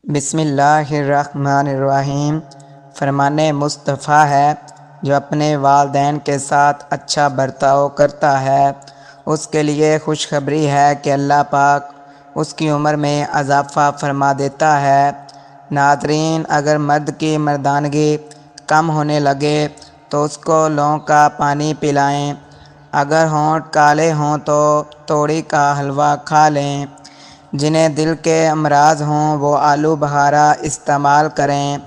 بسم اللہ الرحمن الرحیم۔ فرمان مصطفیٰ ہے جو اپنے والدین کے ساتھ اچھا برتاؤ کرتا ہے اس کے لیے خوشخبری ہے کہ اللہ پاک اس کی عمر میں اضافہ فرما دیتا ہے۔ ناظرین، اگر مرد کی مردانگی کم ہونے لگے تو اس کو لونگ کا پانی پلائیں، اگر ہونٹ کالے ہوں تو توڑی کا حلوہ کھا لیں، جنہیں دل کے امراض ہوں وہ آلو بہارا استعمال کریں،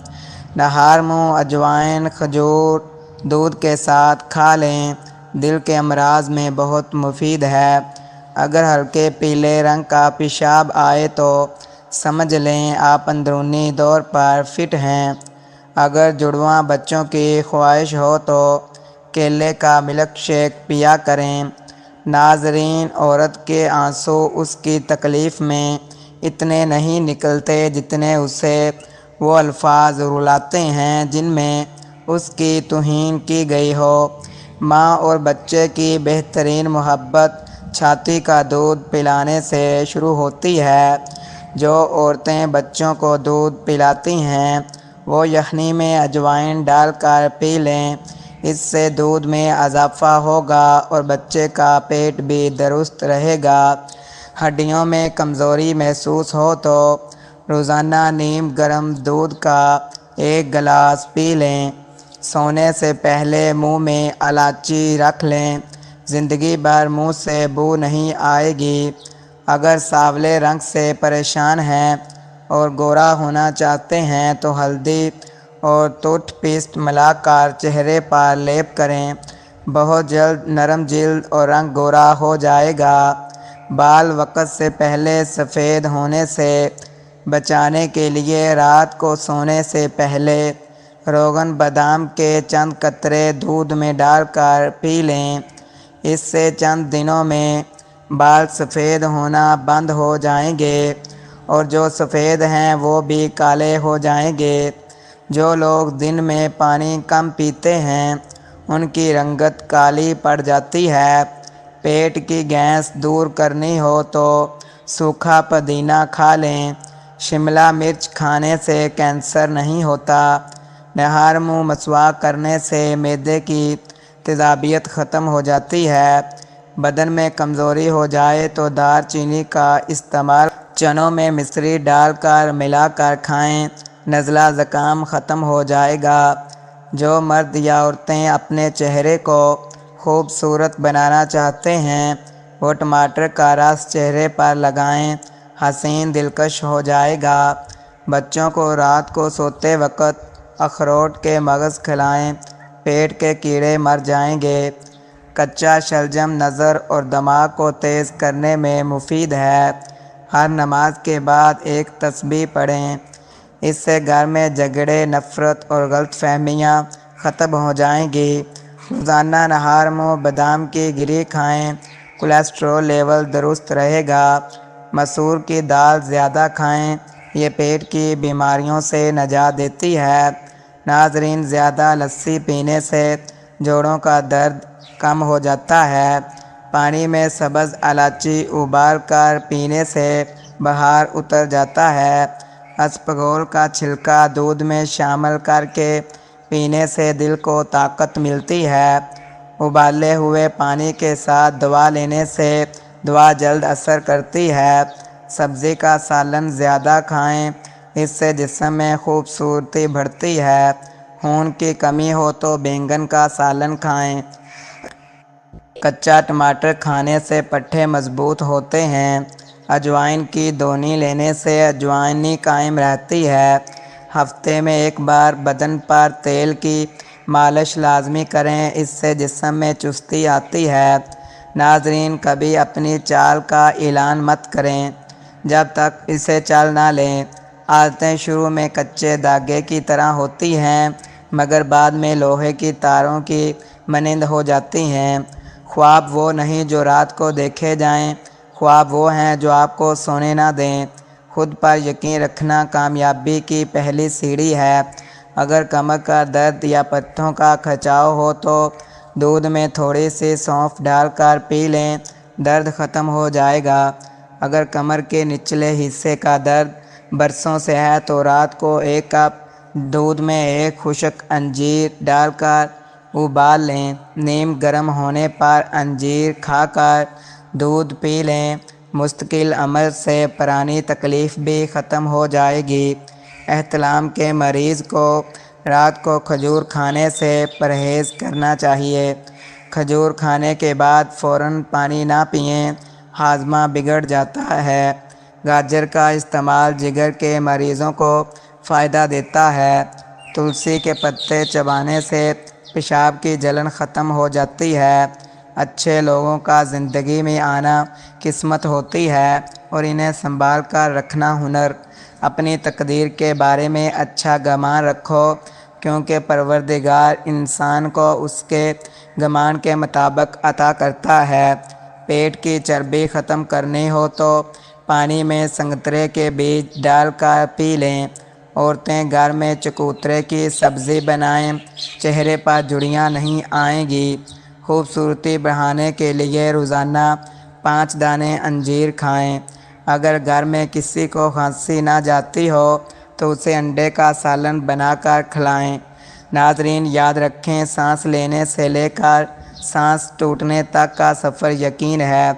نہار منہ اجوائن کھجور دودھ کے ساتھ کھا لیں، دل کے امراض میں بہت مفید ہے۔ اگر ہلکے پیلے رنگ کا پیشاب آئے تو سمجھ لیں آپ اندرونی طور پر فٹ ہیں۔ اگر جڑواں بچوں کی خواہش ہو تو کیلے کا ملک شیک پیا کریں۔ ناظرین، عورت کے آنسو اس کی تکلیف میں اتنے نہیں نکلتے جتنے اسے وہ الفاظ رلاتے ہیں جن میں اس کی توہین کی گئی ہو۔ ماں اور بچے کی بہترین محبت چھاتی کا دودھ پلانے سے شروع ہوتی ہے۔ جو عورتیں بچوں کو دودھ پلاتی ہیں وہ یخنی میں اجوائن ڈال کر پی لیں، اس سے دودھ میں اضافہ ہوگا اور بچے کا پیٹ بھی درست رہے گا۔ ہڈیوں میں کمزوری محسوس ہو تو روزانہ نیم گرم دودھ کا 1 گلاس پی لیں۔ سونے سے پہلے منہ میں الائچی رکھ لیں، زندگی بھر منہ سے بو نہیں آئے گی۔ اگر سانولے رنگ سے پریشان ہیں اور گورا ہونا چاہتے ہیں تو ہلدی اور ٹوتھ پیسٹ ملا کر چہرے پر لیپ کریں، بہت جلد نرم جلد اور رنگ گورا ہو جائے گا۔ بال وقت سے پہلے سفید ہونے سے بچانے کے لیے رات کو سونے سے پہلے روغن بادام کے چند قطرے دودھ میں ڈال کر پی لیں، اس سے چند دنوں میں بال سفید ہونا بند ہو جائیں گے اور جو سفید ہیں وہ بھی کالے ہو جائیں گے۔ جو لوگ دن میں پانی کم پیتے ہیں ان کی رنگت کالی پڑ جاتی ہے۔ پیٹ کی گیس دور کرنی ہو تو سوکھا پودینہ کھا لیں، شملہ مرچ کھانے سے کینسر نہیں ہوتا۔ نہار منہ مسواک کرنے سے معدے کی تیزابیت ختم ہو جاتی ہے۔ بدن میں کمزوری ہو جائے تو دار چینی کا استعمال چنوں میں مصری ڈال کر ملا کر کھائیں، نزلہ زکام ختم ہو جائے گا۔ جو مرد یا عورتیں اپنے چہرے کو خوبصورت بنانا چاہتے ہیں وہ ٹماٹر کا رس چہرے پر لگائیں، حسین دلکش ہو جائے گا۔ بچوں کو رات کو سوتے وقت اخروٹ کے مغز کھلائیں، پیٹ کے کیڑے مر جائیں گے۔ کچا شلجم نظر اور دماغ کو تیز کرنے میں مفید ہے۔ ہر نماز کے بعد ایک تسبیح پڑھیں، اس سے گھر میں جھگڑے، نفرت اور غلط فہمیاں ختم ہو جائیں گی۔ روزانہ نہار منہ بادام کی گری کھائیں، کولیسٹرول لیول درست رہے گا۔ مسور کی دال زیادہ کھائیں، یہ پیٹ کی بیماریوں سے نجات دیتی ہے۔ ناظرین، زیادہ لسی پینے سے جوڑوں کا درد کم ہو جاتا ہے۔ پانی میں سبز الائچی ابال کر پینے سے بخار اتر جاتا ہے۔ اسپغول کا چھلکا دودھ میں شامل کر کے پینے سے دل کو طاقت ملتی ہے۔ ابالے ہوئے پانی کے ساتھ دوا لینے سے دوا جلد اثر کرتی ہے۔ سبزی کا سالن زیادہ کھائیں، اس سے جسم میں خوبصورتی بڑھتی ہے۔ خون کی کمی ہو تو بینگن کا سالن کھائیں۔ کچا ٹماٹر کھانے سے پٹھے مضبوط ہوتے ہیں۔ اجوائن کی دونی لینے سے اجوائنی قائم رہتی ہے۔ ہفتے میں 1 بار بدن پر تیل کی مالش لازمی کریں، اس سے جسم میں چستی آتی ہے۔ ناظرین، کبھی اپنی چال کا اعلان مت کریں جب تک اسے چل نہ لیں۔ عادتیں شروع میں کچے دھاگے کی طرح ہوتی ہیں مگر بعد میں لوہے کی تاروں کی مانند ہو جاتی ہیں۔ خواب وہ نہیں جو رات کو دیکھے جائیں، خواب وہ ہیں جو آپ کو سونے نہ دیں۔ خود پر یقین رکھنا کامیابی کی پہلی سیڑھی ہے۔ اگر کمر کا درد یا پٹھوں کا کھچاؤ ہو تو دودھ میں تھوڑی سی سونف ڈال کر پی لیں، درد ختم ہو جائے گا۔ اگر کمر کے نچلے حصے کا درد برسوں سے ہے تو رات کو 1 کپ دودھ میں 1 خشک انجیر ڈال کر ابال لیں۔ نیم گرم ہونے پر انجیر کھا کر دودھ پی لیں۔ مستقل عمل سے پرانی تکلیف بھی ختم ہو جائے گی۔ احتلام کے مریض کو رات کو کھجور کھانے سے پرہیز کرنا چاہیے۔ کھجور کھانے کے بعد فوراً پانی نہ پئیں، ہاضمہ بگڑ جاتا ہے۔ گاجر کا استعمال جگر کے مریضوں کو فائدہ دیتا ہے۔ تلسی کے پتے چبانے سے پیشاب کی جلن ختم ہو جاتی ہے۔ اچھے لوگوں کا زندگی میں آنا قسمت ہوتی ہے اور انہیں سنبھال کر رکھنا ہنر۔ اپنی تقدیر کے بارے میں اچھا گمان رکھو، کیونکہ پروردگار انسان کو اس کے گمان کے مطابق عطا کرتا ہے۔ پیٹ کی چربی ختم کرنی ہو تو پانی میں سنگترے کے بیج ڈال کر پی لیں۔ عورتیں گھر میں چکوترے کی سبزی بنائیں، چہرے پر جھریاں نہیں آئیں گی۔ خوبصورتی بڑھانے کے لیے روزانہ 5 دانے انجیر کھائیں۔ اگر گھر میں کسی کو کھانسی نہ جاتی ہو تو اسے انڈے کا سالن بنا کر کھلائیں۔ ناظرین یاد رکھیں، سانس لینے سے لے کر سانس ٹوٹنے تک کا سفر یقین ہے۔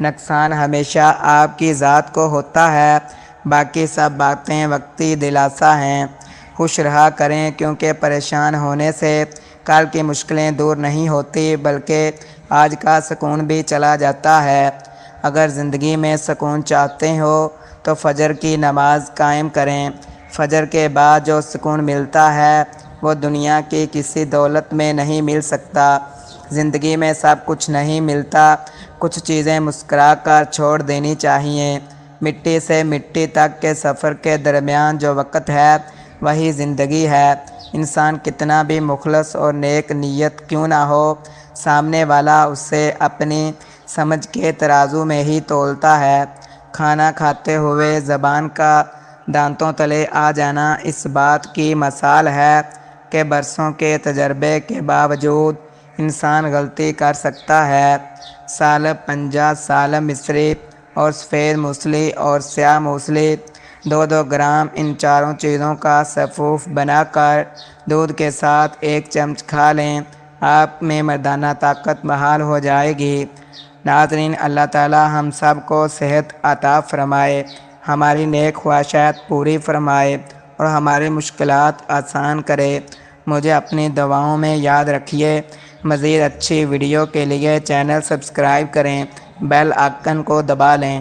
نقصان ہمیشہ آپ کی ذات کو ہوتا ہے، باقی سب باتیں وقتی دلاسا ہیں۔ خوش رہا کریں، کیونکہ پریشان ہونے سے کل کی مشکلیں دور نہیں ہوتی بلکہ آج کا سکون بھی چلا جاتا ہے۔ اگر زندگی میں سکون چاہتے ہو تو فجر کی نماز قائم کریں۔ فجر کے بعد جو سکون ملتا ہے وہ دنیا کی کسی دولت میں نہیں مل سکتا۔ زندگی میں سب کچھ نہیں ملتا، کچھ چیزیں مسکرا کر چھوڑ دینی چاہیے۔ مٹی سے مٹی تک کے سفر کے درمیان جو وقت ہے وہی زندگی ہے۔ انسان کتنا بھی مخلص اور نیک نیت کیوں نہ ہو، سامنے والا اسے اپنی سمجھ کے ترازو میں ہی تولتا ہے۔ کھانا کھاتے ہوئے زبان کا دانتوں تلے آ جانا اس بات کی مثال ہے کہ برسوں کے تجربے کے باوجود انسان غلطی کر سکتا ہے۔ سالب پنجہ، سالب مصری اور سفید موسلی اور سیاہ موسلی 2-2 گرام ان چاروں چیزوں کا سفوف بنا کر دودھ کے ساتھ 1 چمچ کھا لیں، آپ میں مردانہ طاقت بحال ہو جائے گی۔ ناظرین، اللہ تعالی ہم سب کو صحت عطا فرمائے، ہماری نیک خواہشات پوری فرمائے اور ہماری مشکلات آسان کرے۔ مجھے اپنی دعاؤں میں یاد رکھیے۔ مزید اچھی ویڈیو کے لیے چینل سبسکرائب کریں، بیل آئکن کو دبا لیں۔